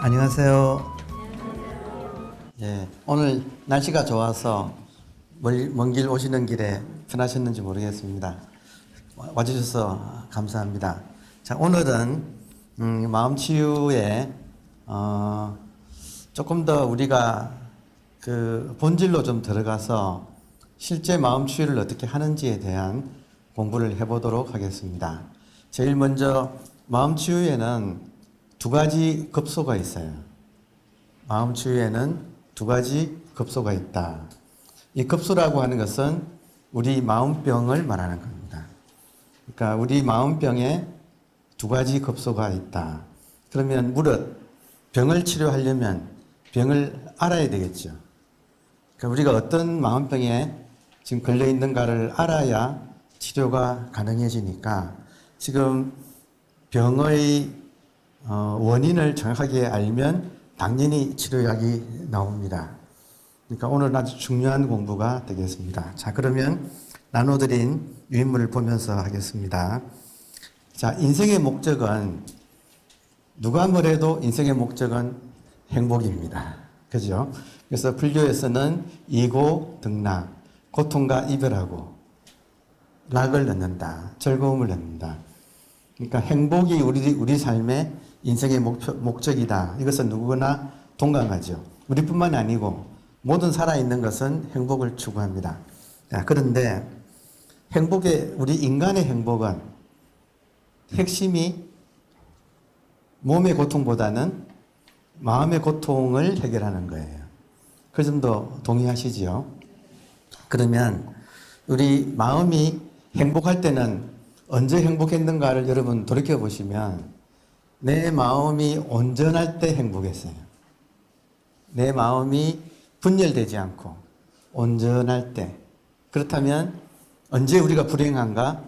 안녕하세요. 예, 오늘 날씨가 좋아서 먼 길 오시는 길에 편하셨는지 모르겠습니다. 와주셔서 감사합니다. 자, 오늘은 마음 치유에 조금 더 우리가 그 본질로 좀 들어가서 실제 마음 치유를 어떻게 하는지에 대한 공부를 해보도록 하겠습니다. 제일 먼저 마음 치유에는 두 가지 급소가 있어요. 마음 치유에는 두 가지 급소가 있다. 이 급소라고 하는 것은 우리 마음병을 말하는 겁니다. 그러니까 우리 마음병에 두 가지 급소가 있다. 그러면 무릇 병을 치료하려면 병을 알아야 되겠죠. 그러니까 우리가 어떤 마음병에 지금 걸려 있는가를 알아야 치료가 가능해지니까 지금 병의 원인을 정확하게 알면 당연히 치료약이 나옵니다. 그러니까 오늘 아주 중요한 공부가 되겠습니다. 자, 그러면 나눠드린 유인물을 보면서 하겠습니다. 자, 인생의 목적은 누가 뭐래도 인생의 목적은 행복입니다. 그죠? 그래서 불교에서는 이고 등락, 고통과 이별하고 락을 넣는다. 즐거움을 넣는다. 그러니까 행복이 우리 삶의 인생의 목적이다. 이것은 누구나 동감하죠. 우리뿐만이 아니고 모든 살아있는 것은 행복을 추구합니다. 그런데 우리 인간의 행복은 핵심이 몸의 고통보다는 마음의 고통을 해결하는 거예요. 그 점도 동의하시지요? 그러면 우리 마음이 행복할 때는 언제 행복했는가를 여러분 돌이켜보시면 내 마음이 온전할 때 행복했어요. 내 마음이 분열되지 않고 온전할 때. 그렇다면 언제 우리가 불행한가?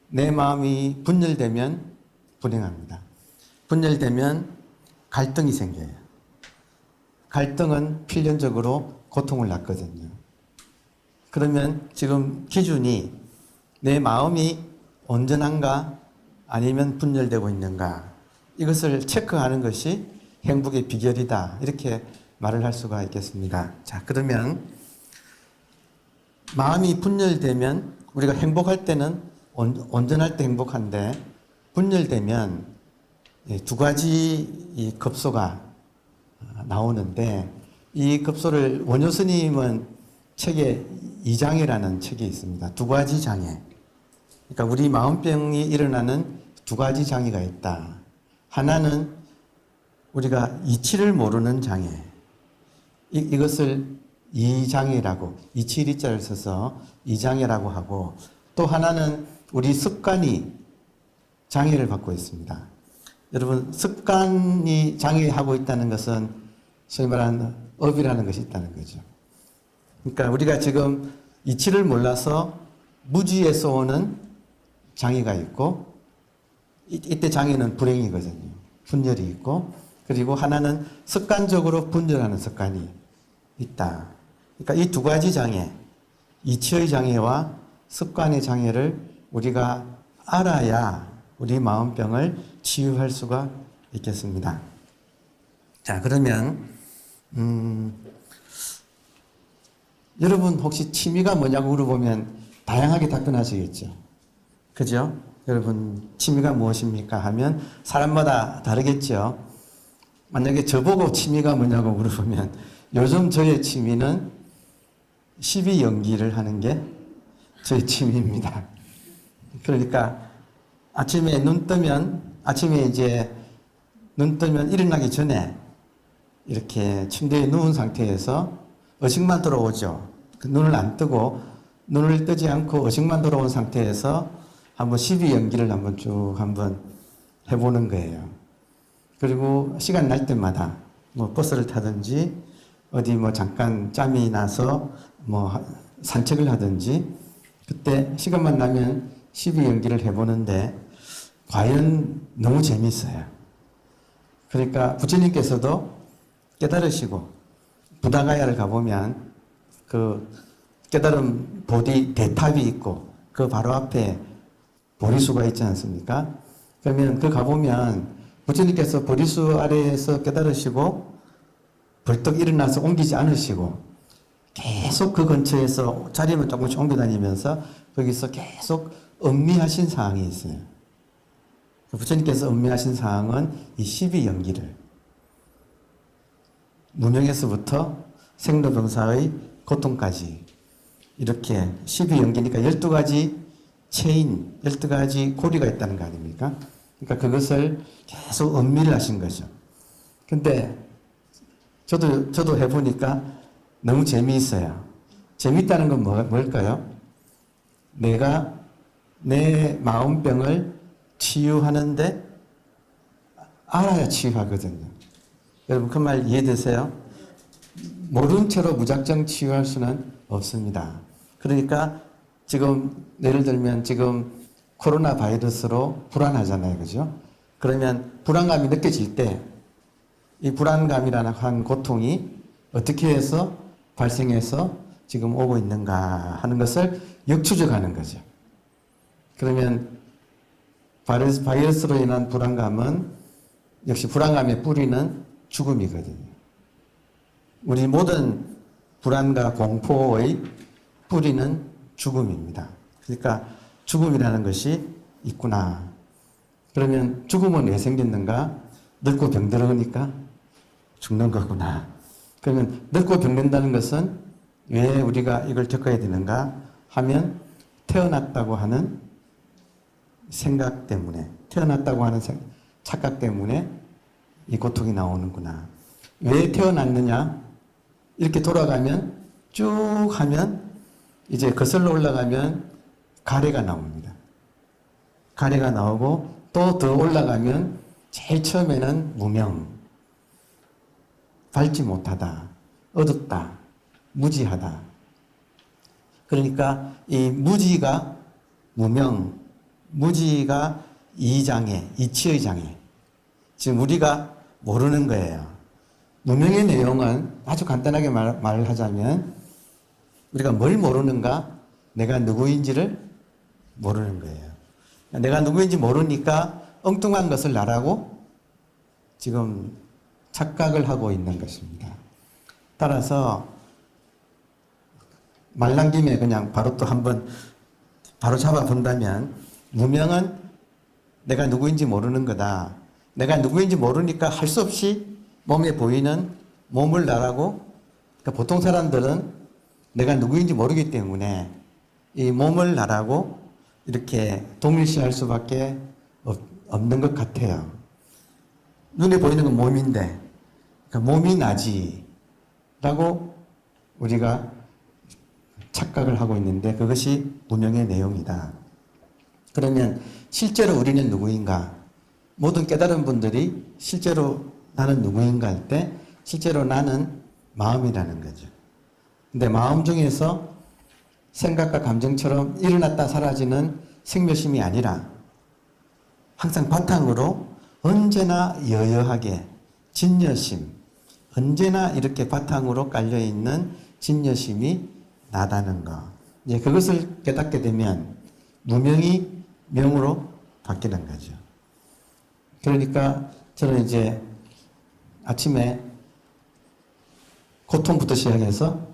내 마음이 분열되면 불행합니다. 분열되면 갈등이 생겨요. 갈등은 필연적으로 고통을 낳거든요. 그러면 지금 기준이 내 마음이 온전한가 아니면 분열되고 있는가 이것을 체크하는 것이 행복의 비결이다. 이렇게 말을 할 수가 있겠습니다. 자, 그러면 마음이 분열되면 우리가 행복할 때는 온전할 때 행복한데 분열되면 두 가지 이 급소가 나오는데 이 급소를 원효 스님은 책에 이장애라는 책이 있습니다. 두 가지 장애. 그러니까 우리 마음병이 일어나는 두 가지 장애가 있다. 하나는 우리가 이치를 모르는 장애. 이것을 이장애라고, 이치리자를 써서 이장애라고 하고 또 하나는 우리 습관이 장애를 받고 있습니다. 여러분, 습관이 장애하고 있다는 것은 소위 말하는 업이라는 것이 있다는 거죠. 그러니까 우리가 지금 이치를 몰라서 무지에서 오는 장애가 있고 이때 장애는 불행이거든요. 분열이 있고 그리고 하나는 습관적으로 분열하는 습관이 있다. 그러니까 이 두 가지 장애, 이치의 장애와 습관의 장애를 우리가 알아야 우리 마음병을 치유할 수가 있겠습니다. 자, 그러면 여러분 혹시 취미가 뭐냐고 물어보면 다양하게 답변하시겠죠. 그죠? 여러분 취미가 무엇입니까? 하면 사람마다 다르겠죠. 만약에 저보고 취미가 뭐냐고 물어보면 요즘 저의 취미는 시비 연기를 하는 게 저의 취미입니다. 그러니까 아침에 눈 뜨면 일어나기 전에 이렇게 침대에 누운 상태에서 의식만 들어오죠. 그 눈을 안 뜨고 눈을 뜨지 않고 의식만 들어온 상태에서 한번 시비 연기를 한번 해보는 거예요. 그리고 시간 날 때마다 뭐 버스를 타든지 어디 뭐 잠깐 짬이 나서 뭐 산책을 하든지 그때 시간만 나면 시비 연기를 해보는데 과연 너무 재밌어요. 그러니까 부처님께서도 깨달으시고 부다가야를 가보면 그 깨달음 보디 대탑이 있고 그 바로 앞에 보리수가 있지 않습니까? 그러면 그 가보면 부처님께서 보리수 아래에서 깨달으시고 벌떡 일어나서 옮기지 않으시고 계속 그 근처에서 자리만 조금씩 옮겨 다니면서 거기서 계속 음미하신 사항이 있어요. 부처님께서 음미하신 사항은 이 12연기를 무명에서부터 생로병사의 고통까지 이렇게 12연기니까 12가지 체인, 12가지 고리가 있다는 거 아닙니까? 그러니까 그것을 계속 음미를 하신 거죠. 근데 저도 해보니까 너무 재미있어요. 재밌다는 건 뭘까요? 내가 내 마음병을 치유하는데 알아야 치유하거든요. 여러분 그 말 이해되세요? 모른 채로 무작정 치유할 수는 없습니다. 그러니까 지금 예를 들면 지금 코로나 바이러스로 불안하잖아요. 그죠? 그러면 불안감이 느껴질 때 이 불안감이라는 한 고통이 어떻게 해서 발생해서 지금 오고 있는가 하는 것을 역추적하는 거죠. 그러면 바이러스로 인한 불안감은 역시 불안감의 뿌리는 죽음이거든요. 우리 모든 불안과 공포의 뿌리는 죽음입니다. 그러니까 죽음이라는 것이 있구나. 그러면 죽음은 왜 생겼는가? 늙고 병들으니까 죽는 거구나. 그러면 늙고 병든다는 것은 왜 우리가 이걸 겪어야 되는가 하면 태어났다고 하는 생각 때문에, 태어났다고 하는 착각 때문에 이 고통이 나오는구나. 왜 태어났느냐? 이렇게 돌아가면 쭉 하면 이제 거슬러 올라가면 가래가 나옵니다. 가래가 나오고 또 더 올라가면 제일 처음에는 무명, 밝지 못하다, 어둡다, 무지하다. 그러니까 이 무지가 무명, 무지가 이장애, 이치의 장애. 지금 우리가 모르는 거예요. 무명의 내용은 아주 간단하게 말을 하자면 우리가 뭘 모르는가? 내가 누구인지를 모르는 거예요. 내가 누구인지 모르니까 엉뚱한 것을 나라고 지금 착각을 하고 있는 것입니다. 따라서 말 난 김에 그냥 바로 또 한번 바로 잡아 본다면 무명은 내가 누구인지 모르는 거다. 내가 누구인지 모르니까 할 수 없이 몸에 보이는 몸을 나라고, 그러니까 보통 사람들은 내가 누구인지 모르기 때문에 이 몸을 나라고 이렇게 동일시할 수밖에 없는 것 같아요. 눈에 보이는 건 몸인데, 그러니까 몸이 나지 라고 우리가 착각을 하고 있는데 그것이 무명의 내용이다. 그러면 실제로 우리는 누구인가? 모든 깨달은 분들이 실제로 나는 누구인가 할 때 실제로 나는 마음이라는 거죠. 근데 마음 중에서 생각과 감정처럼 일어났다 사라지는 생멸심이 아니라 항상 바탕으로 언제나 여여하게 진여심, 언제나 이렇게 바탕으로 깔려있는 진여심이 나다는 거. 이제 그것을 깨닫게 되면 무명이 명으로 바뀌는 거죠. 그러니까 저는 이제 아침에 고통부터 시작해서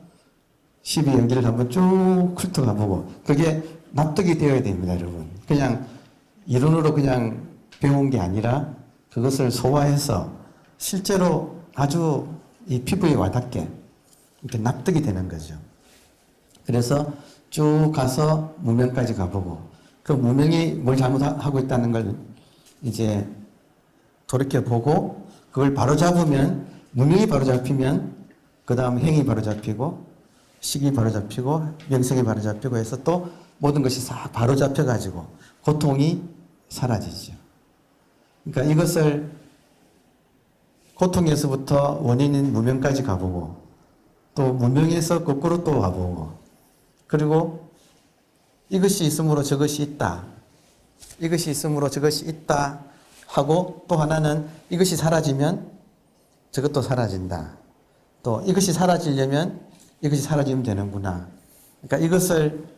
12연기를 한번 쭉 훑어가 보고 그게 납득이 되어야 됩니다, 여러분. 그냥 이론으로 그냥 배운 게 아니라 그것을 소화해서 실제로 아주 이 피부에 와닿게 이렇게 납득이 되는 거죠. 그래서 쭉 가서 무명까지 가보고 그 무명이 뭘 잘못하고 있다는 걸 이제 돌이켜보고 그걸 바로 잡으면 무명이 바로 잡히면 그 다음 행이 바로 잡히고 식이 바로 잡히고 명성이 바로 잡히고 해서 또 모든 것이 싹 바로 잡혀가지고 고통이 사라지죠. 그러니까 이것을 고통에서부터 원인인 무명까지 가보고 또 무명에서 거꾸로 또 와보고 그리고 이것이 있으므로 저것이 있다. 이것이 있으므로 저것이 있다 하고 또 하나는 이것이 사라지면 저것도 사라진다. 또 이것이 사라지려면 이것이 사라지면 되는구나. 그러니까 이것을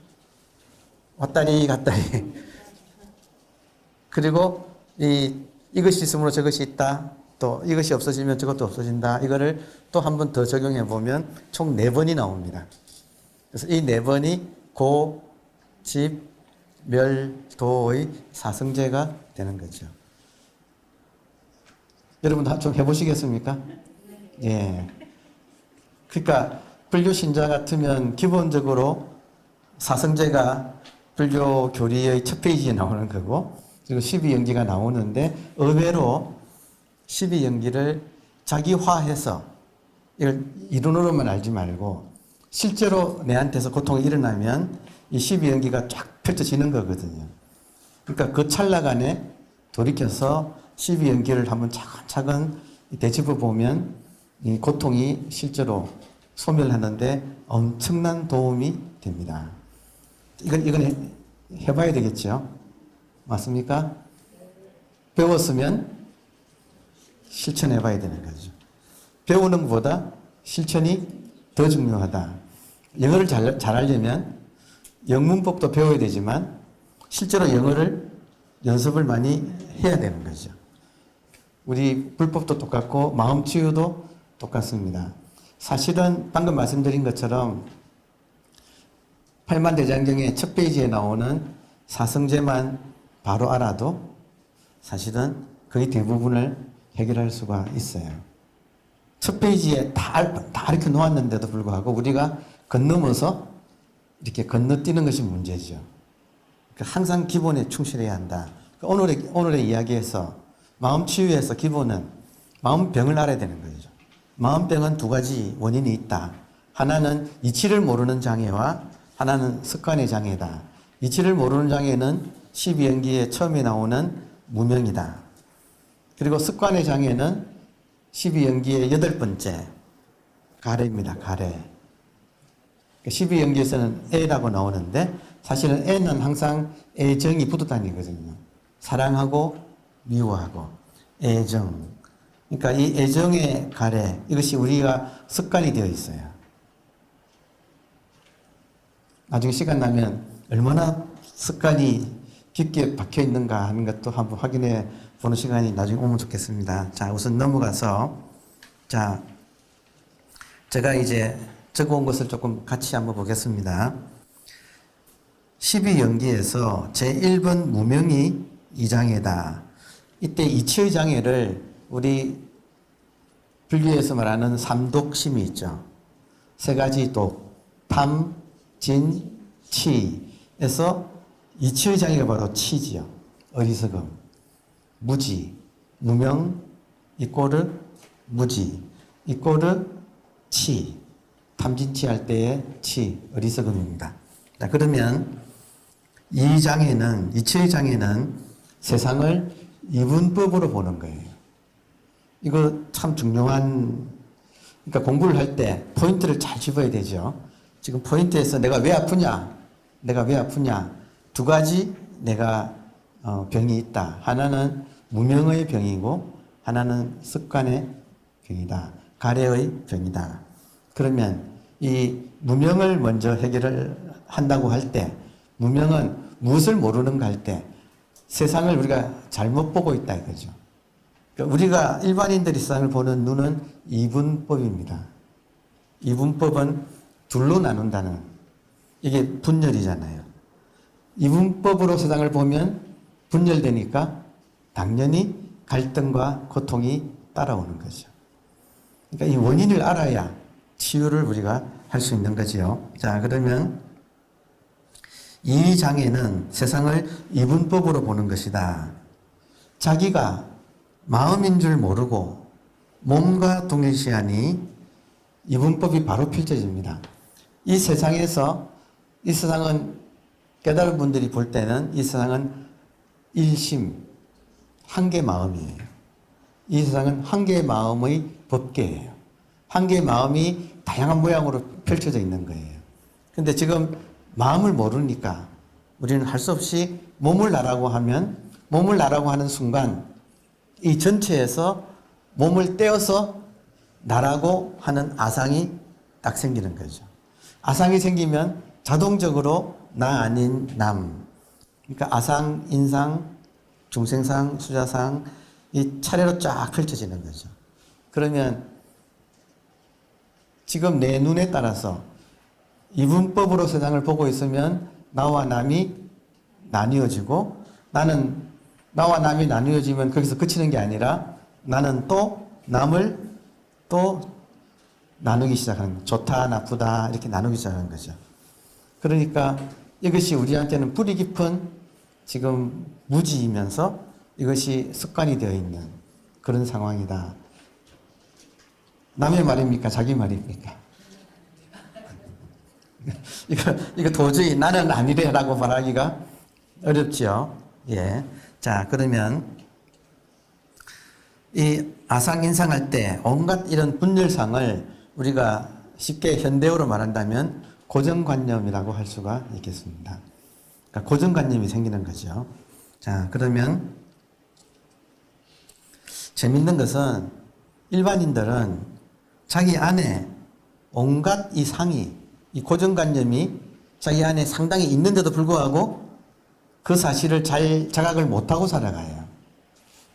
왔다리 갔다리 그리고 이 이것이 있으므로 저것이 있다. 또 이것이 없어지면 저것도 없어진다. 이거를 또 한 번 더 적용해 보면 총 4번이 나옵니다. 그래서 이 4번이 고, 집, 멸, 도의 사성제가 되는 거죠. 여러분 좀 해보시겠습니까? 예. 그러니까 불교 신자 같으면 기본적으로 사성제가 불교 교리의 첫 페이지에 나오는 거고, 그리고 12연기가 나오는데 의외로 12연기를 자기화해서 이걸 이론으로만 알지 말고 실제로 내한테서 고통이 일어나면 이 12연기가 쫙 펼쳐지는 거거든요. 그러니까 그 찰나간에 돌이켜서 12연기를 한번 차근차근 되짚어 보면 이 고통이 실제로 소멸하는데 엄청난 도움이 됩니다. 이건 해봐야 되겠죠? 맞습니까? 배웠으면 실천해봐야 되는 거죠. 배우는 것보다 실천이 더 중요하다. 영어를 잘하려면 영문법도 배워야 되지만 실제로 영어를 연습을 많이 해야 되는 거죠. 우리 불법도 똑같고 마음 치유도 똑같습니다. 사실은 방금 말씀드린 것처럼 팔만대장경의 첫 페이지에 나오는 사성제만 바로 알아도 사실은 거의 대부분을 해결할 수가 있어요. 첫 페이지에 다 이렇게 놓았는데도 불구하고 우리가 건너면서 이렇게 건너뛰는 것이 문제죠. 그러니까 항상 기본에 충실해야 한다. 오늘의 이야기에서 마음 치유에서 기본은 마음병을 알아야 되는 거죠. 마음병은 2가지 원인이 있다. 하나는 이치를 모르는 장애와 하나는 습관의 장애다. 이치를 모르는 장애는 12연기에 처음에 나오는 무명이다. 그리고 습관의 장애는 12연기의 8번째 가래입니다. 가래. 12연기에서는 애라고 나오는데 사실은 애는 항상 애정이 붙어 다니거든요. 사랑하고 미워하고 애정. 그러니까 이 애정의 가래, 이것이 우리가 습관이 되어 있어요. 나중에 시간 나면 얼마나 습관이 깊게 박혀 있는가 하는 것도 한번 확인해 보는 시간이 나중에 오면 좋겠습니다. 자, 우선 넘어가서, 자, 제가 이제 적어온 것을 조금 같이 한번 보겠습니다. 12연기에서 제1번 무명이 이 장애다. 이때 이치의 장애를 우리 불교에서 말하는 삼독심이 있죠. 3가지 독, 탐, 진, 치에서 이치의 장애가 바로 치지요. 어리석음, 무지, 무명, 이꼬르, 무지, 이꼬르, 치. 탐진치 할 때의 치, 어리석음입니다. 자, 그러면 이 장애는, 이치의 장애는 세상을 이분법으로 보는 거예요. 이거 참 중요한, 그러니까 공부를 할 때 포인트를 잘 집어야 되죠. 지금 포인트에서 내가 왜 아프냐? 2가지 내가 병이 있다. 하나는 무명의 병이고 하나는 습관의 병이다. 가래의 병이다. 그러면 이 무명을 먼저 해결을 한다고 할 때, 무명은 무엇을 모르는가 할 때 세상을 우리가 잘못 보고 있다 이거죠. 그러니까 우리가 일반인들이 세상을 보는 눈은 이분법입니다. 이분법은 둘로 나눈다는, 이게 분열이잖아요. 이분법으로 세상을 보면 분열되니까 당연히 갈등과 고통이 따라오는 거죠. 그러니까 이 원인을 알아야 치유를 우리가 할 수 있는 거지요. 자, 그러면 이 장애는 세상을 이분법으로 보는 것이다. 자기가 마음인 줄 모르고 몸과 동일시하니 이분법이 바로 펼쳐집니다. 이 세상은 깨달은 분들이 볼 때는 이 세상은 일심, 한 개 마음이에요. 이 세상은 한 개의 마음의 법계예요. 한 개의 마음이 다양한 모양으로 펼쳐져 있는 거예요. 근데 지금 마음을 모르니까 우리는 할 수 없이 몸을 나라고 하는 순간 이 전체에서 몸을 떼어서 나라고 하는 아상이 딱 생기는 거죠. 아상이 생기면 자동적으로 나 아닌 남. 그러니까 아상, 인상, 중생상, 수자상, 이 차례로 쫙 펼쳐지는 거죠. 그러면 지금 내 눈에 따라서 이분법으로 세상을 보고 있으면 나와 남이 나뉘어지고, 나는 나와 남이 나뉘어지면 거기서 그치는 게 아니라 나는 또 남을 또 나누기 시작하는 거죠. 좋다, 나쁘다 이렇게 나누기 시작하는 거죠. 그러니까 이것이 우리한테는 뿌리 깊은 지금 무지이면서 이것이 습관이 되어 있는 그런 상황이다. 남의 말입니까? 자기 말입니까? 이거 도저히 나는 아니래라고 말하기가 어렵지요. 예. 자, 그러면 이 아상인상할 때 온갖 이런 분열상을 우리가 쉽게 현대어로 말한다면 고정관념이라고 할 수가 있겠습니다. 그러니까 고정관념이 생기는 거죠. 자, 그러면 재밌는 것은 일반인들은 자기 안에 온갖 이 상이, 이 고정관념이 자기 안에 상당히 있는데도 불구하고 그 사실을 잘 자각을 못하고 살아가요.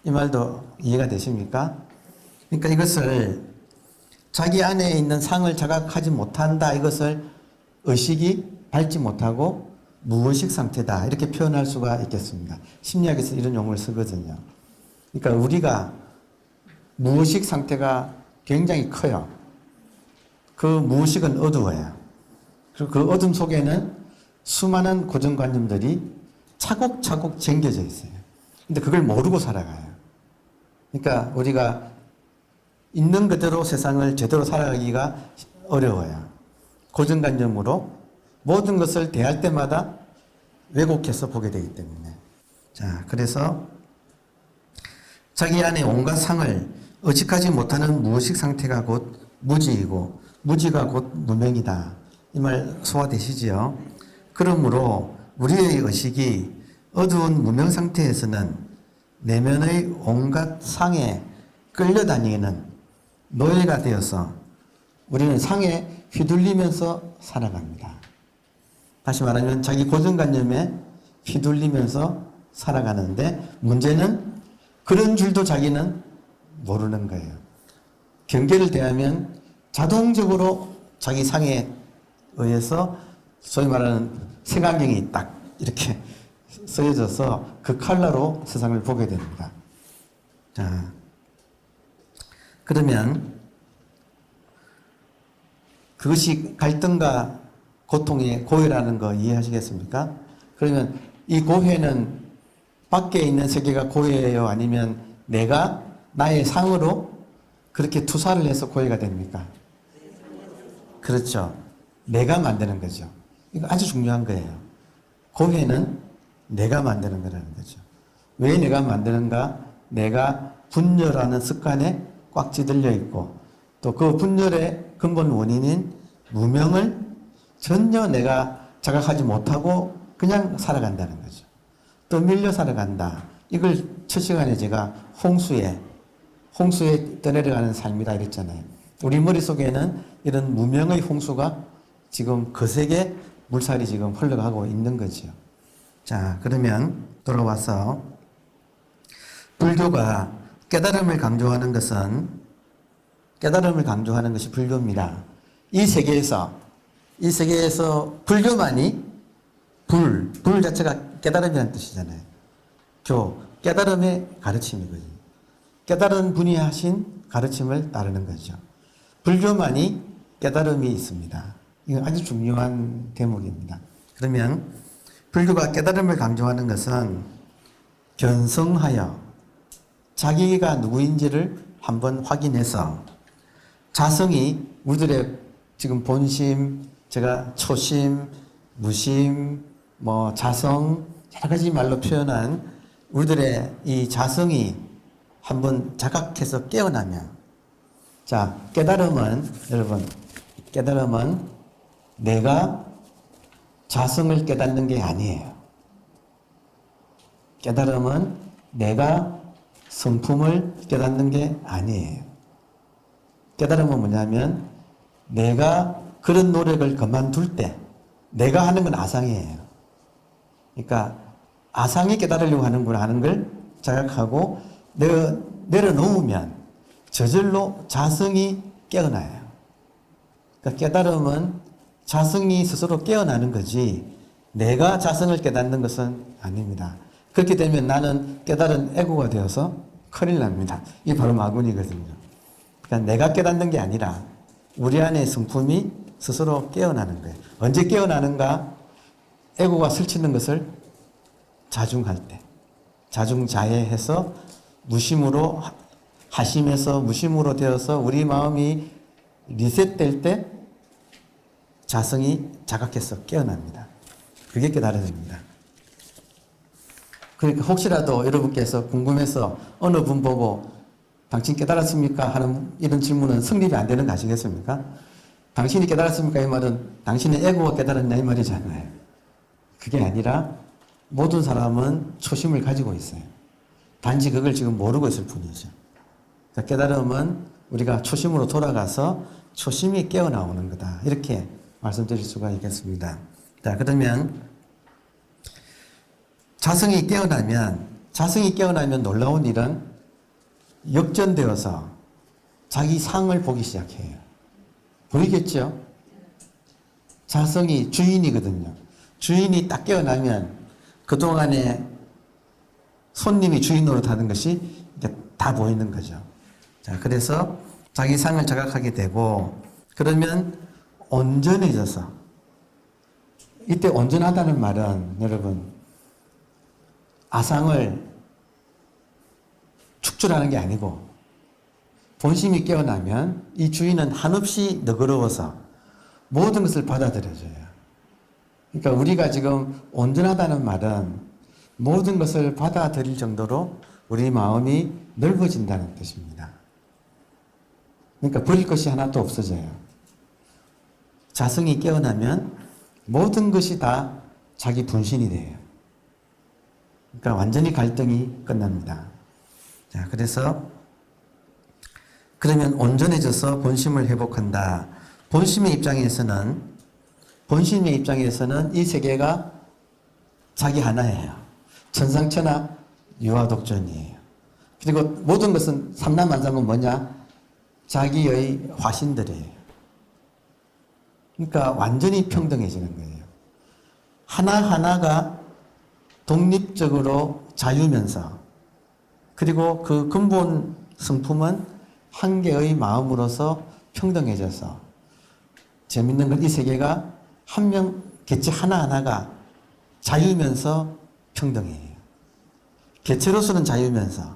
이 말도 이해가 되십니까? 그러니까 이것을 자기 안에 있는 상을 자각하지 못한다, 이것을 의식이 밟지 못하고 무의식 상태다, 이렇게 표현할 수가 있겠습니다. 심리학에서 이런 용어를 쓰거든요. 그러니까 우리가 무의식 상태가 굉장히 커요. 그 무의식은 어두워요. 그리고 그 어둠 속에는 수많은 고정관념들이 차곡차곡 쟁겨져 있어요. 근데 그걸 모르고 살아가요. 그러니까 우리가 있는 그대로 세상을 제대로 살아가기가 어려워요. 고정관념으로 모든 것을 대할 때마다 왜곡해서 보게 되기 때문에. 자, 그래서 자기 안에 온갖 상을 의식하지 못하는 무의식 상태가 곧 무지이고, 무지가 곧 무명이다. 이 말 소화되시지요? 그러므로 우리의 의식이 어두운 무명 상태에서는 내면의 온갖 상에 끌려다니는 노예가 되어서 우리는 상에 휘둘리면서 살아갑니다. 다시 말하면 자기 고정관념에 휘둘리면서 살아가는데, 문제는 그런 줄도 자기는 모르는 거예요. 경계를 대하면 자동적으로 자기 상에 의해서 소위 말하는 색안경이 딱 이렇게 쓰여져서 그 칼라로 세상을 보게 됩니다. 자, 그러면 그것이 갈등과 고통의 고해라는 거 이해하시겠습니까? 그러면 이 고해는 밖에 있는 세계가 고해예요? 아니면 내가 나의 상으로 그렇게 투사를 해서 고해가 됩니까? 그렇죠. 내가 만드는 거죠. 이거 아주 중요한 거예요. 고해는 내가 만드는 거라는 거죠. 왜 내가 만드는가? 내가 분열하는 습관에 꽉 찌들려 있고, 또 그 분열의 근본 원인인 무명을 전혀 내가 자각하지 못하고 그냥 살아간다는 거죠. 또 밀려 살아간다. 이걸 첫 시간에 제가 홍수에 떠내려가는 삶이다 이랬잖아요. 우리 머릿속에는 이런 무명의 홍수가 지금 거세게 물살이 지금 흘러가고 있는 거죠. 자, 그러면 돌아와서 불교가 깨달음을 강조하는 것이 불교입니다. 이 세계에서 불교만이 불 자체가 깨달음이라는 뜻이잖아요. 깨달음의 가르침이거든요. 깨달은 분이 하신 가르침을 따르는 거죠. 불교만이 깨달음이 있습니다. 이건 아주 중요한 대목입니다. 그러면 불교가 깨달음을 강조하는 것은 견성하여 자기가 누구인지를 한번 확인해서 자성이 우리들의 지금 본심, 제가 초심, 무심, 자성, 여러 가지 말로 표현한 우리들의 이 자성이 한번 자각해서 깨어나면, 자, 깨달음은 내가 자성을 깨닫는 게 아니에요. 깨달음은 내가 성품을 깨닫는 게 아니에요. 깨달음은 뭐냐면 내가 그런 노력을 그만둘 때 내가 하는 건 아상이에요. 그러니까 아상이 깨달으려고 하는구나 하는 걸 자각하고 내려놓으면 저절로 자성이 깨어나요. 그러니까 깨달음은 자성이 스스로 깨어나는 거지 내가 자성을 깨닫는 것은 아닙니다. 그렇게 되면 나는 깨달은 에고가 되어서 큰일 납니다. 이게 바로 마군이거든요. 그러니까 내가 깨닫는 게 아니라 우리 안의 성품이 스스로 깨어나는 거예요. 언제 깨어나는가? 에고가 설치는 것을 자중할 때. 자중자애해서 무심으로 하심에서 무심으로 되어서 우리 마음이 리셋될 때 자성이 자각해서 깨어납니다. 그게 깨달음입니다. 그러니까 혹시라도 여러분께서 궁금해서 어느 분 보고 당신 깨달았습니까? 하는 이런 질문은 성립이 안 되는 거 아시겠습니까? 당신이 깨달았습니까? 이 말은 당신의 에고가 깨달았냐 이 말이잖아요. 그게 아니라 모든 사람은 초심을 가지고 있어요. 단지 그걸 지금 모르고 있을 뿐이죠. 그러니까 깨달음은 우리가 초심으로 돌아가서 초심이 깨어나오는 거다. 이렇게 말씀드릴 수가 있겠습니다. 자, 그러면 자성이 깨어나면 놀라운 일은 역전되어서 자기 상을 보기 시작해요. 보이겠죠? 자성이 주인이거든요. 주인이 딱 깨어나면 그동안에 손님이 주인 노릇하는 것이 이제 다 보이는 거죠. 자, 그래서 자기 상을 자각하게 되고 그러면 온전해져서 이때 온전하다는 말은 여러분 아상을 축출하는 게 아니고 본심이 깨어나면 이 주인은 한없이 너그러워서 모든 것을 받아들여줘요. 그러니까 우리가 지금 온전하다는 말은 모든 것을 받아들일 정도로 우리 마음이 넓어진다는 뜻입니다. 그러니까 버릴 것이 하나도 없어져요. 자성이 깨어나면 모든 것이 다 자기 분신이 돼요. 그러니까 완전히 갈등이 끝납니다. 자, 그래서 그러면 온전해져서 본심을 회복한다. 본심의 입장에서는 이 세계가 자기 하나예요. 천상천하 유화독존이에요. 그리고 모든 것은 삼라만상은 뭐냐? 자기의 화신들이에요. 그러니까 완전히 평등해지는 거예요. 하나하나가 독립적으로 자유면서 그리고 그 근본 성품은 한 개의 마음으로서 평등해져서 재밌는 건 이 세계가 한 명 개체 하나하나가 자유면서 평등해요. 개체로서는 자유면서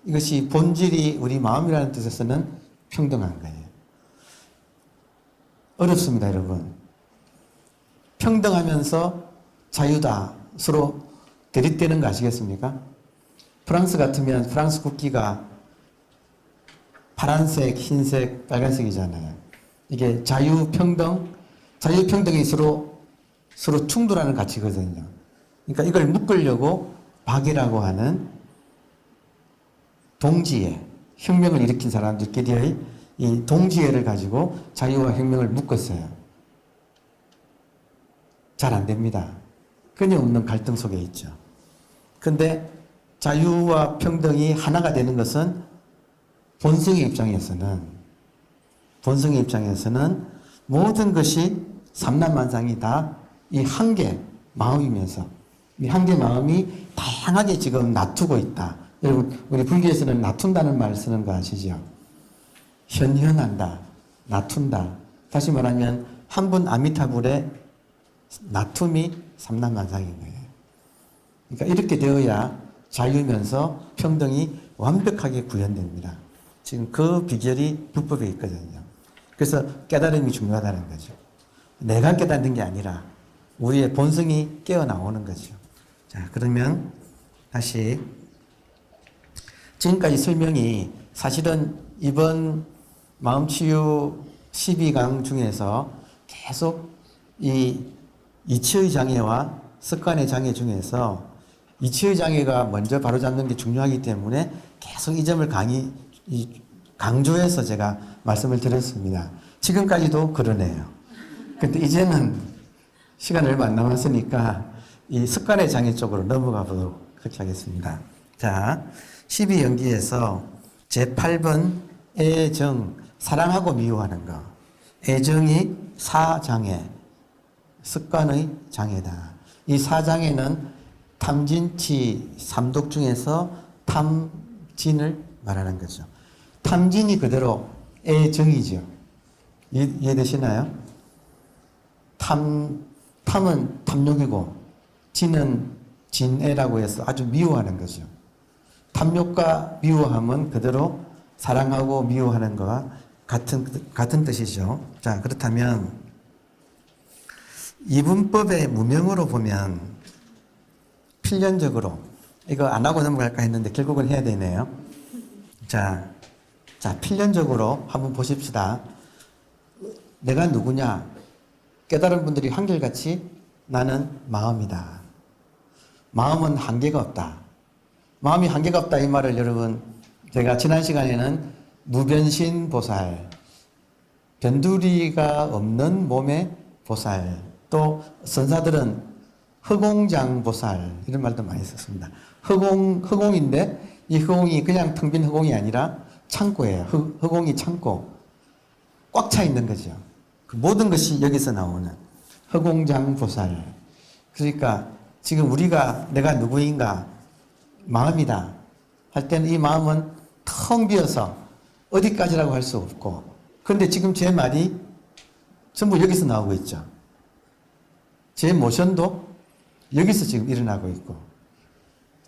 이것이 본질이 우리 마음이라는 뜻에서는 평등한 거예요. 어렵습니다, 여러분. 평등하면서 자유다. 서로 대립되는 거 아시겠습니까? 프랑스 같으면 프랑스 국기가 파란색, 흰색, 빨간색이잖아요. 이게 자유평등이 서로 충돌하는 가치거든요. 그러니까 이걸 묶으려고 박이라고 하는 동지애, 혁명을 일으킨 사람들끼리의 이 동지애를 가지고 자유와 혁명을 묶었어요. 잘 안 됩니다. 끊임없는 갈등 속에 있죠. 근데 자유와 평등이 하나가 되는 것은 본성의 입장에서는 모든 것이 삼란만상이 다 이 한 개 마음이면서 이 한 개 마음이 다양하게 지금 놔두고 있다. 여러분, 우리 불교에서는 놔둔다는 말 쓰는 거 아시죠? 현현한다, 놔둔다. 다시 말하면 한 분 아미타불의 놔툼이 삼란만상인 거예요. 그러니까 이렇게 되어야 자유면서 평등이 완벽하게 구현됩니다. 지금 그 비결이 불법에 있거든요. 그래서 깨달음이 중요하다는 거죠. 내가 깨닫는 게 아니라 우리의 본성이 깨어나오는 거죠. 자, 그러면 다시 지금까지 설명이 사실은 이번 마음치유 12강 중에서 계속 이 이치의 장애와 습관의 장애 중에서 이치의 장애가 먼저 바로잡는 게 중요하기 때문에 계속 이 점을 강조해서 제가 말씀을 드렸습니다. 지금까지도 그러네요. 근데 이제는 시간이 얼마 안 남았으니까 이 습관의 장애 쪽으로 넘어가 보도록 그렇게 하겠습니다. 자, 12연기에서 제8번 애정, 사랑하고 미워하는 거. 애정이 사장애, 습관의 장애다. 이 사장애는 탐진치 삼독 중에서 탐진을 말하는 거죠. 탐진이 그대로 애정이죠. 이해되시나요? 탐은 탐욕이고 진은 진애라고 해서 아주 미워하는 거죠. 탐욕과 미워함은 그대로 사랑하고 미워하는 것과 같은 뜻이죠. 자, 그렇다면 이분법의 무명으로 보면 필연적으로 이거 안 하고 넘어갈까 했는데 결국은 해야 되네요. 자, 필연적으로 한번 보십시다. 내가 누구냐? 깨달은 분들이 한결같이 나는 마음이다. 마음은 한계가 없다. 마음이 한계가 없다 이 말을 여러분 제가 지난 시간에는 무변신 보살, 변두리가 없는 몸의 보살, 또 선사들은 허공장 보살 이런 말도 많이 썼습니다. 허공인데 이 허공이 그냥 텅 빈 허공이 아니라 창고예요. 허공이 창고. 꽉 차 있는 거죠. 그 모든 것이 여기서 나오는 허공장 보살. 그러니까 지금 우리가 내가 누구인가 마음이다 할 때는 이 마음은 텅 비어서 어디까지라고 할 수 없고, 그런데 지금 제 말이 전부 여기서 나오고 있죠. 제 모션도 여기서 지금 일어나고 있고,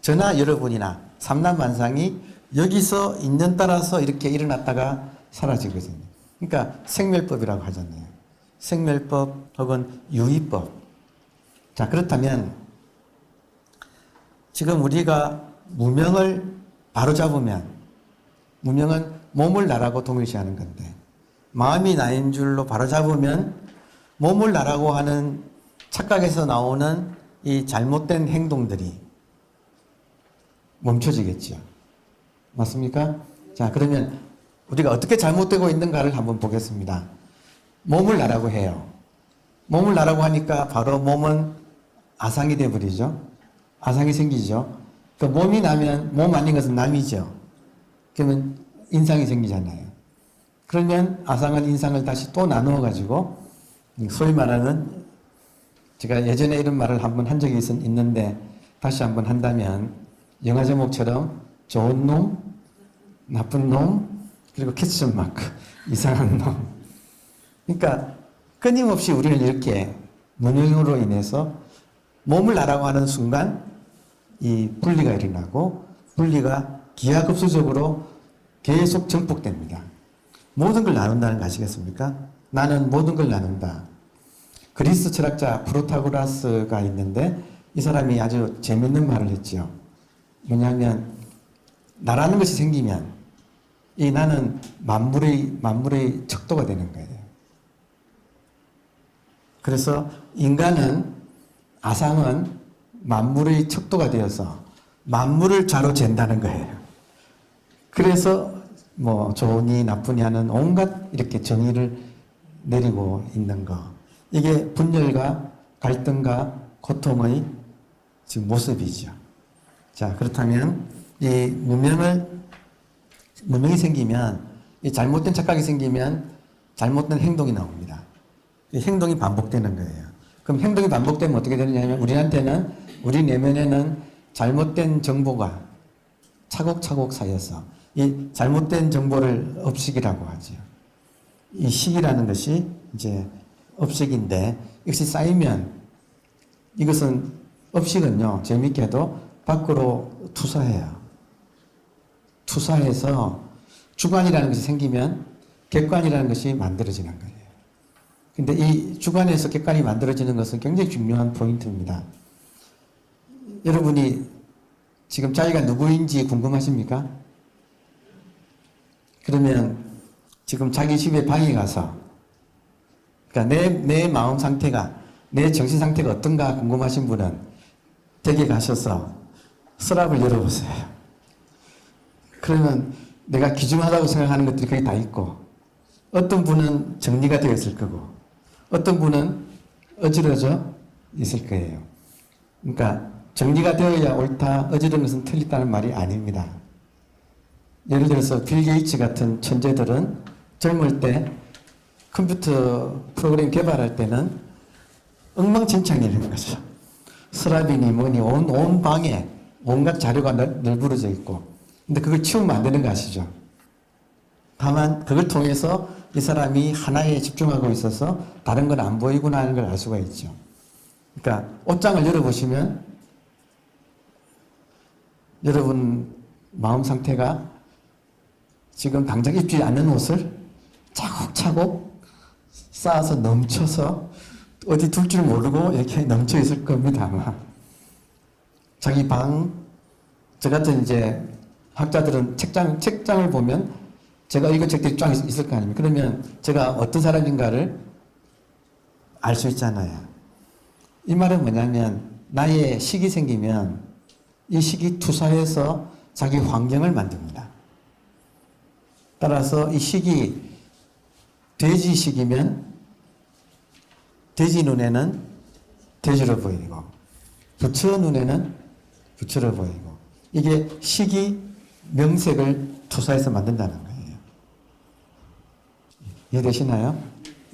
저나 여러분이나 삼남만상이 여기서 인연 따라서 이렇게 일어났다가 사라지거든요. 그러니까 생멸법이라고 하잖아요. 생멸법 혹은 유의법. 자, 그렇다면 지금 우리가 무명을 바로잡으면, 무명은 몸을 나라고 동일시하는 건데 마음이 나인 줄로 바로잡으면 몸을 나라고 하는 착각에서 나오는 이 잘못된 행동들이 멈춰지겠죠. 맞습니까? 자, 그러면 우리가 어떻게 잘못되고 있는가를 한번 보겠습니다. 몸을 나라고 해요. 몸을 나라고 하니까 바로 몸은 아상이 되어버리죠. 아상이 생기죠. 그 몸이 나면 몸 아닌 것은 남이죠. 그러면 인상이 생기잖아요. 그러면 아상은 인상을 다시 또 나누어 가지고 소위 말하는, 제가 예전에 이런 말을 한번 한 적이 있는데 다시 한번 한다면 영화 제목처럼 좋은 놈, 나쁜 놈, 그리고 캐치션 마크, 이상한 놈. 그러니까 끊임없이 우리는 이렇게 무능으로 인해서 몸을 나라고 하는 순간 이 분리가 일어나고, 분리가 기하급수적으로 계속 정폭됩니다. 모든 걸 나눈다는 거 아시겠습니까? 나는 모든 걸 나눈다. 그리스 철학자 프로타고라스가 있는데 이 사람이 아주 재밌는 말을 했죠. 뭐냐면 나라는 것이 생기면 이 나는 만물의 척도가 되는 거예요. 그래서 인간은, 아상은 만물의 척도가 되어서 만물을 좌로 잰다는 거예요. 그래서 뭐 좋으니 나쁘니 하는 온갖 이렇게 정의를 내리고 있는 거. 이게 분열과 갈등과 고통의 지금 모습이죠. 자, 그렇다면 이 무명이 생기면, 이 잘못된 착각이 생기면 잘못된 행동이 나옵니다. 이 행동이 반복되는 거예요. 그럼 행동이 반복되면 어떻게 되느냐면 우리한테는, 우리 내면에는 잘못된 정보가 차곡차곡 쌓여서 이 잘못된 정보를 업식이라고 하죠. 이 식이라는 것이 이제 업식인데 이것이 쌓이면, 이것은 업식은요 재밌게도 밖으로 투사해요. 투사해서 주관이라는 것이 생기면 객관이라는 것이 만들어지는 거예요. 근데 이 주관에서 객관이 만들어지는 것은 굉장히 중요한 포인트입니다. 여러분이 지금 자기가 누구인지 궁금하십니까? 그러면 지금 자기 집에 방에 가서, 그러니까 내 마음 상태가, 내 정신 상태가 어떤가 궁금하신 분은 댁에 가셔서 서랍을 열어보세요. 그러면 내가 귀중하다고 생각하는 것들이 거기 다 있고, 어떤 분은 정리가 되어 있을 거고, 어떤 분은 어지러져 있을 거예요. 그러니까 정리가 되어야 옳다, 어지러운 것은 틀리다는 말이 아닙니다. 예를 들어서 빌 게이츠 같은 천재들은 젊을 때 컴퓨터 프로그램 개발할 때는 엉망진창이라는 거죠. 서랍이니 뭐니 온 방에 온갖 자료가 널브러져 있고, 근데 그걸 치우면 안 되는 거 아시죠? 다만 그걸 통해서 이 사람이 하나에 집중하고 있어서 다른 건 안 보이구나 하는 걸 알 수가 있죠. 그러니까 옷장을 열어보시면 여러분 마음 상태가 지금 당장 입지 않는 옷을 차곡차곡 쌓아서 넘쳐서 어디 둘 줄 모르고 이렇게 넘쳐 있을 겁니다, 아마. 자기 방, 저 같은 이제 학자들은 책장을 보면 제가 읽은 책들이 쫙 있을 거 아닙니까? 그러면 제가 어떤 사람인가를 알 수 있잖아요. 이 말은 뭐냐면, 나의 식이 생기면 이 식이 투사해서 자기 환경을 만듭니다. 따라서 이 식이 돼지식이면 돼지 눈에는 돼지로 보이고, 부처 눈에는 부처로 보이고, 이게 식이 명색을 투사해서 만든다는 거예요. 이해되시나요?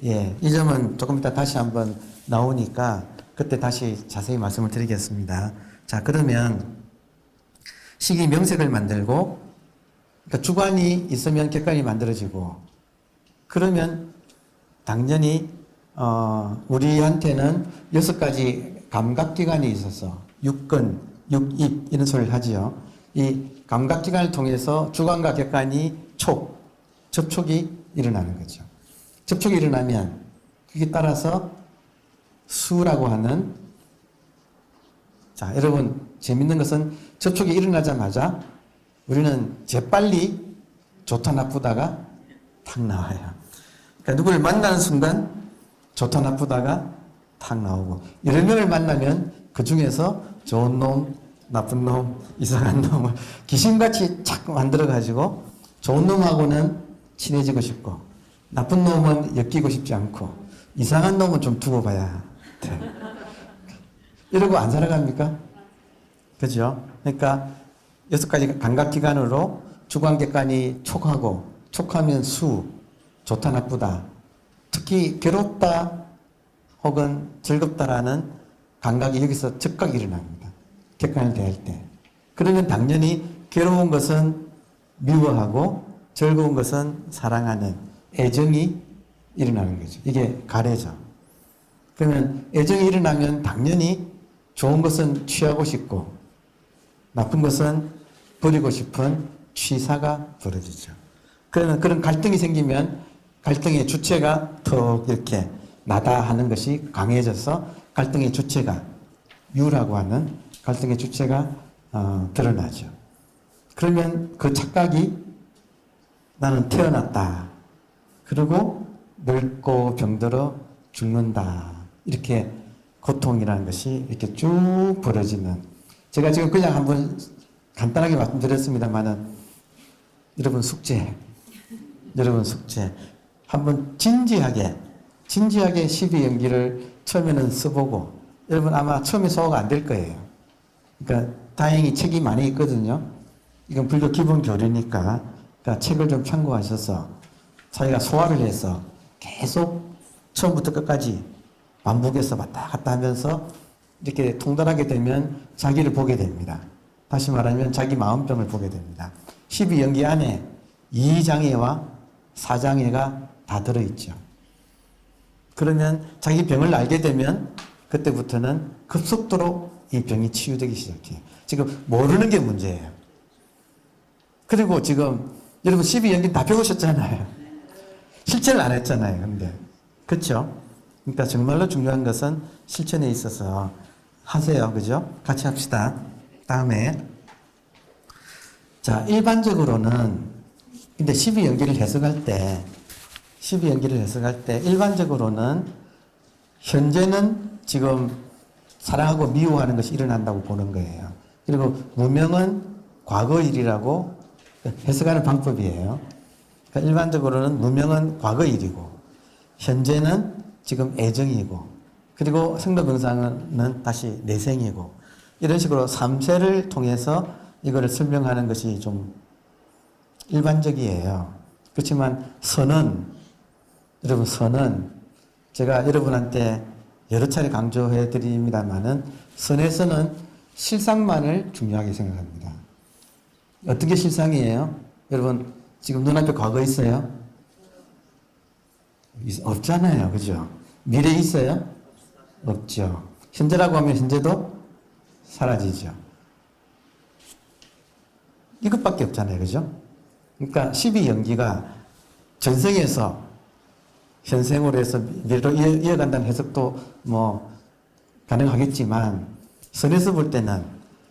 예. 이 점은 조금 이따 다시 한번 나오니까 그때 다시 자세히 말씀을 드리겠습니다. 자, 그러면 식이 명색을 만들고, 그러니까 주관이 있으면 객관이 만들어지고, 그러면 당연히 우리한테는 6가지 감각기관이 있어서 육근, 육입 이런 소리를 하지요. 이 감각기관을 통해서 주관과 객관이 접촉이 일어나는 거죠. 접촉이 일어나면 그게 따라서 수라고 하는, 자, 여러분 재밌는 것은 접촉이 일어나자마자 우리는 재빨리 좋다 나쁘다가 탁 나와요. 그러니까 누구를 만나는 순간 좋다 나쁘다가 탁 나오고, 여러 명을 만나면 그 중에서 좋은 놈, 나쁜 놈, 이상한 놈을 귀신같이 착 만들어가지고 좋은 놈하고는 친해지고 싶고, 나쁜 놈은 엮이고 싶지 않고, 이상한 놈은 좀 두고 봐야 돼. 이러고 안 살아갑니까? 그죠? 그러니까 6가지 감각기관으로 주관객관이 촉하고, 촉하면 수, 좋다 나쁘다, 특히 괴롭다 혹은 즐겁다라는 감각이 여기서 즉각 일어납니다. 객관을 대할 때. 그러면 당연히 괴로운 것은 미워하고 즐거운 것은 사랑하는 애정이 일어나는 거죠. 이게 가래죠. 그러면 애정이 일어나면 당연히 좋은 것은 취하고 싶고 나쁜 것은 버리고 싶은 취사가 벌어지죠. 그러면 그런 갈등이 생기면 갈등의 주체가 더 이렇게 나다 하는 것이 강해져서 갈등의 주체가, 유라고 하는 갈등의 주체가 드러나죠. 그러면 그 착각이 나는 태어났다. 그리고 늙고 병들어 죽는다. 이렇게 고통이라는 것이 이렇게 쭉 벌어지는. 제가 지금 그냥 한번 간단하게 말씀드렸습니다만은 여러분 숙제. 한번 진지하게 12연기를 처음에는 써보고, 여러분 아마 처음에 소화가 안 될 거예요. 그러니까 다행히 책이 많이 있거든요. 이건 불교 기본 교리니까, 그러니까 책을 좀 참고하셔서 자기가 소화를 해서 계속 처음부터 끝까지 반복해서 왔다 갔다 하면서 이렇게 통달하게 되면 자기를 보게 됩니다. 다시 말하면 자기 마음병을 보게 됩니다. 12연기 안에 2장애와 4장애가 다 들어있죠. 그러면 자기 병을 알게 되면 그때부터는 급속도로 이 병이 치유되기 시작해요. 지금 모르는 게 문제예요. 그리고 지금 여러분 12연기 다 배우셨잖아요. 실천을 안 했잖아요. 근데 그렇죠? 그러니까 정말로 중요한 것은 실천에 있어서 하세요. 그죠? 같이 합시다. 다음에 자, 일반적으로는 근데 12연기를 해석할 때 일반적으로는 현재는 지금 사랑하고 미워하는 것이 일어난다고 보는 거예요. 그리고 무명은 과거일이라고 해석하는 방법이에요. 그러니까 일반적으로는 무명은 과거일이고 현재는 지금 애정이고, 그리고 생로병사는 다시 내생이고, 이런 식으로 3세를 통해서 이거를 설명하는 것이 좀 일반적이에요. 그렇지만 선은, 여러분, 선은 제가 여러분한테 여러 차례 강조해 드립니다만은 선에서는 실상만을 중요하게 생각합니다. 어떤 게 실상이에요? 여러분, 지금 눈앞에 과거 있어요? 없잖아요. 그죠? 미래 있어요? 없죠. 현재라고 하면 현재도 사라지죠. 이것밖에 없잖아요. 그죠? 그러니까 12연기가 전생에서 현생으로 해서 미래로 이어간다는 해석도 뭐 가능하겠지만 선에서 볼 때는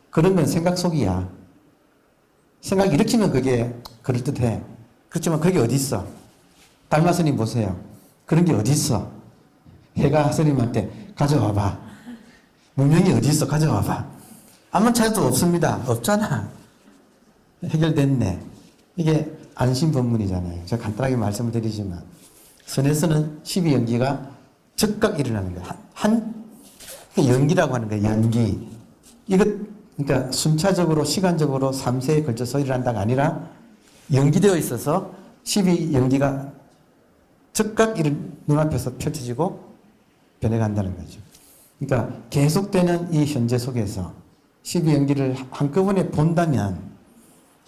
그런 건 생각 속이야. 생각 일으키면 그게 그럴듯해. 그렇지만 그게 어디 있어? 달마 스님 보세요. 그런 게 어디 있어? 해가 스님한테 가져와봐. 문명이 어디 있어? 가져와봐. 아무 찾아도 없습니다. 없잖아. 해결됐네. 이게 안심법문이잖아요. 제가 간단하게 말씀을 드리지만 선에서는 12연기가 즉각 일어나는 거예요. 연기라고 하는 거예요. 연기. 이것 그러니까 순차적으로 시간적으로 3세에 걸쳐서 일어난다가 아니라 연기되어 있어서 12연기가 즉각 눈앞에서 펼쳐지고 변해간다는 거죠. 그러니까 계속되는 이 현재 속에서 12연기를 한꺼번에 본다면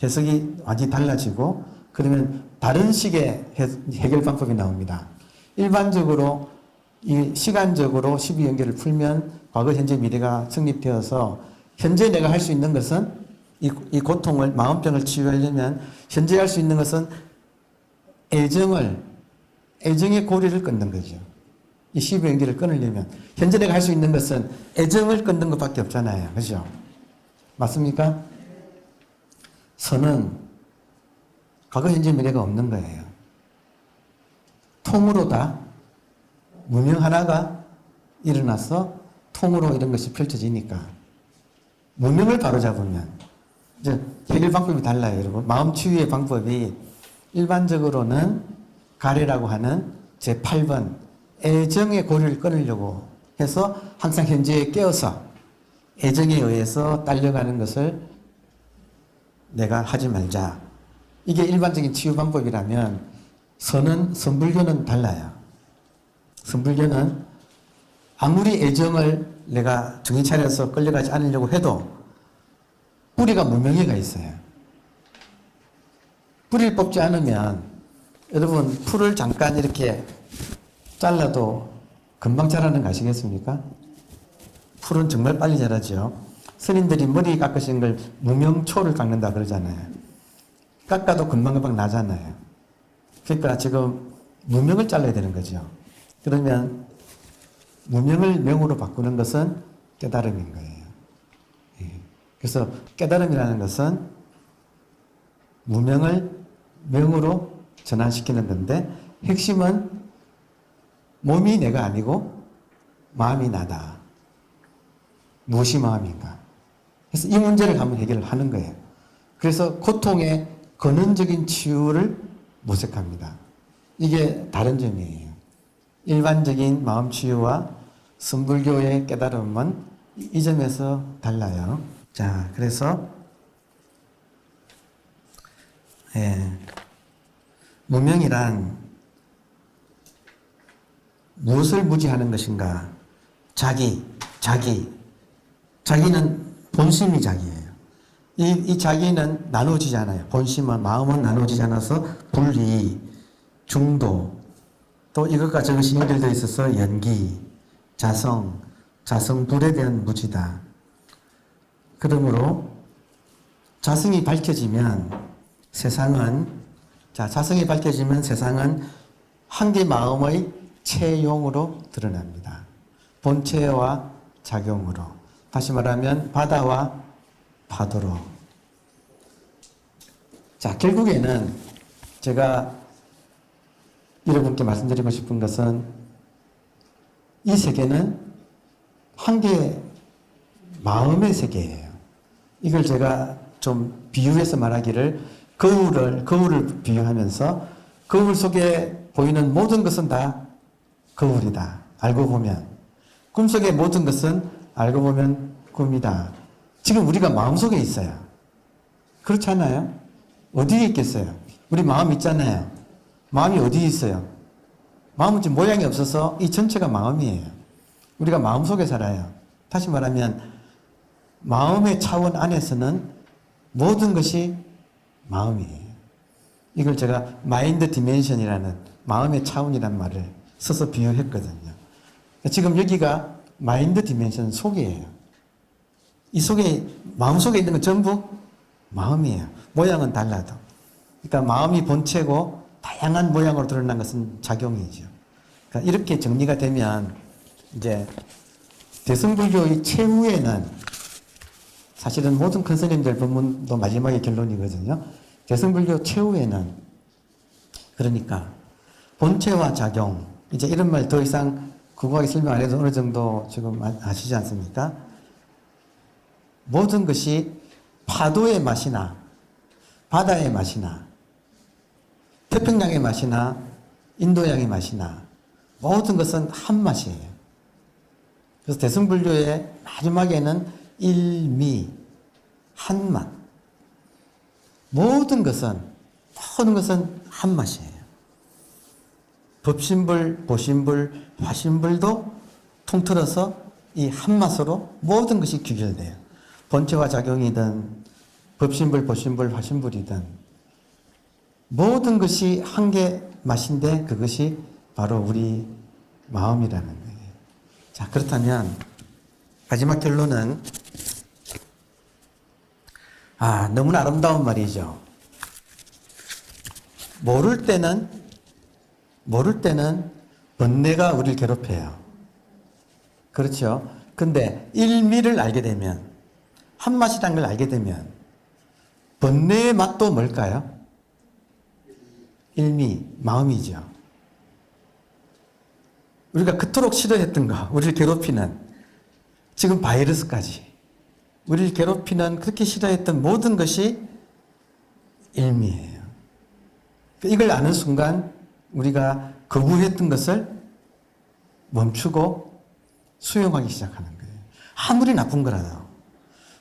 해석이 완전히 달라지고 그러면 다른 식의 해결 방법이 나옵니다. 일반적으로 이 시간적으로 12연계를 풀면 과거, 현재, 미래가 성립되어서 현재 내가 할 수 있는 것은 이 고통을, 마음병을 치유하려면 현재 할 수 있는 것은 애정의 고리를 끊는 거죠. 이 12연계를 끊으려면 현재 내가 할 수 있는 것은 애정을 끊는 것밖에 없잖아요. 그죠? 맞습니까? 선은 과거, 현재, 미래가 없는 거예요. 통으로 다 무명 하나가 일어나서 통으로 이런 것이 펼쳐지니까 무명을 바로잡으면 이제 해결 방법이 달라요. 여러분. 마음 치유의 방법이 일반적으로는 가래라고 하는 제8번 애정의 고리를 끊으려고 해서 항상 현재에 깨어서 애정에 의해서 딸려가는 것을 내가 하지 말자. 이게 일반적인 치유 방법이라면 선불교는 달라요. 선불교는 아무리 애정을 내가 정신 차려서 끌려가지 않으려고 해도 뿌리가 무명예가 있어요. 뿌리를 뽑지 않으면 여러분 풀을 잠깐 이렇게 잘라도 금방 자라는 거 아시겠습니까? 풀은 정말 빨리 자라죠. 스님들이 머리 깎으신 걸 무명초를 깎는다 그러잖아요. 깎아도 금방금방 나잖아요. 그러니까 지금 무명을 잘라야 되는 거죠. 그러면 무명을 명으로 바꾸는 것은 깨달음인 거예요. 그래서 깨달음이라는 것은 무명을 명으로 전환시키는 건데 핵심은 몸이 내가 아니고 마음이 나다. 무엇이 마음인가? 그래서 이 문제를 한번 해결을 하는 거예요. 그래서 고통의 근원적인 치유를 모색합니다. 이게 다른 점이에요. 일반적인 마음 치유와 선불교의 깨달음은 이 점에서 달라요. 자, 그래서 무명이란 무엇을 무지하는 것인가? 자기는 본심이 자기예요. 이 자기는 나눠지지 않아요. 본심은, 마음은 나눠지지 않아서 분리, 중도, 또 이것과 저것이 연결되어 있어서 연기, 자성불에 대한 무지다. 그러므로 자성이 밝혀지면 세상은 한계 마음의 체용으로 드러납니다. 본체와 작용으로. 다시 말하면 바다와 파도로. 자, 결국에는 제가 여러분께 말씀드리고 싶은 것은 이 세계는 한계 마음의 세계예요. 이걸 제가 좀 비유해서 말하기를 거울을 비유하면서 거울 속에 보이는 모든 것은 다 거울이다. 알고 보면. 꿈속의 모든 것은 알고 보면 꿈이다. 지금 우리가 마음속에 있어요. 그렇지 않아요? 어디에 있겠어요? 우리 마음 있잖아요. 마음이 어디 있어요? 마음은 지금 모양이 없어서 이 전체가 마음이에요. 우리가 마음 속에 살아요. 다시 말하면 마음의 차원 안에서는 모든 것이 마음이에요. 이걸 제가 마인드 디멘션이라는 마음의 차원이라는 말을 써서 비유했거든요. 지금 여기가 마인드 디멘션 속이에요. 이 속에, 마음 속에 있는 건 전부 마음이에요. 모양은 달라도. 그러니까 마음이 본체고 다양한 모양으로 드러난 것은 작용이죠. 그러니까 이렇게 정리가 되면 이제 대승불교의 최후에는 사실은 모든 큰 스님들 법문도 마지막에 결론이거든요. 대승불교 최후에는 그러니까 본체와 작용, 이제 이런 말 더 이상 궁금하게 설명 안 해도 어느 정도 지금 아시지 않습니까? 모든 것이 파도의 맛이나 바다의 맛이나 태평양의 맛이나 인도양의 맛이나 모든 것은 한 맛이에요. 그래서 대승불교의 마지막에는 일미, 한 맛. 모든 것은 한 맛이에요. 법신불, 보신불, 화신불도 통틀어서 이 한 맛으로 모든 것이 귀결돼요. 본체와 작용이든 법신불, 보신불, 화신불이든 모든 것이 한 개 맛인데 그것이 바로 우리 마음이라는 거예요. 자, 그렇다면 마지막 결론은 너무나 아름다운 말이죠. 모를 때는 번뇌가 우리를 괴롭혀요. 그렇죠? 근데 일미를 알게 되면, 한 맛이라는 걸 알게 되면 번뇌의 맛도 뭘까요? 일미, 마음이죠. 우리가 그토록 싫어했던 거, 우리를 괴롭히는, 지금 바이러스까지 우리를 괴롭히는 그렇게 싫어했던 모든 것이 일미예요. 이걸 아는 순간 우리가 거부했던 것을 멈추고 수용하기 시작하는 거예요. 아무리 나쁜 거라도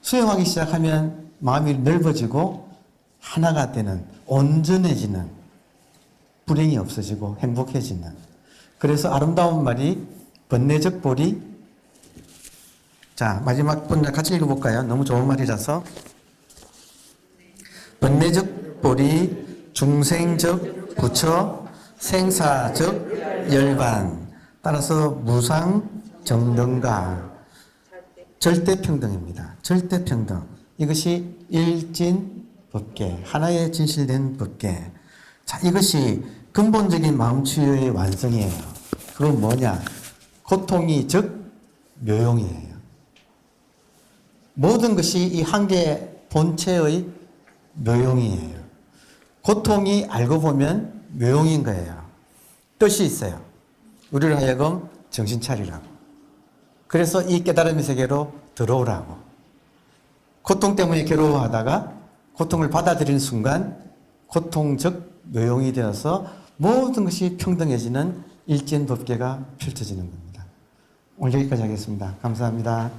수용하기 시작하면 마음이 넓어지고 하나가 되는, 온전해지는, 불행이 없어지고 행복해지는. 그래서 아름다운 말이 번뇌적 보리. 자, 마지막 번 같이 읽어볼까요? 너무 좋은 말이라서. 번뇌적 보리, 중생적 부처, 생사적 열반. 따라서 무상 정등가. 절대평등입니다. 절대평등. 이것이 일진법계, 하나의 진실된 법계. 자, 이것이 근본적인 마음치유의 완성이에요. 그건 뭐냐? 고통이 즉 묘용이에요. 모든 것이 이 한계 본체의 묘용이에요. 고통이 알고 보면 묘용인 거예요. 뜻이 있어요. 우리를 하여금 정신 차리라고. 그래서 이 깨달음의 세계로 들어오라고. 고통 때문에 괴로워하다가 고통을 받아들이는 순간 고통적 묘용이 되어서 모든 것이 평등해지는 일진법계가 펼쳐지는 겁니다. 오늘 여기까지 하겠습니다. 감사합니다.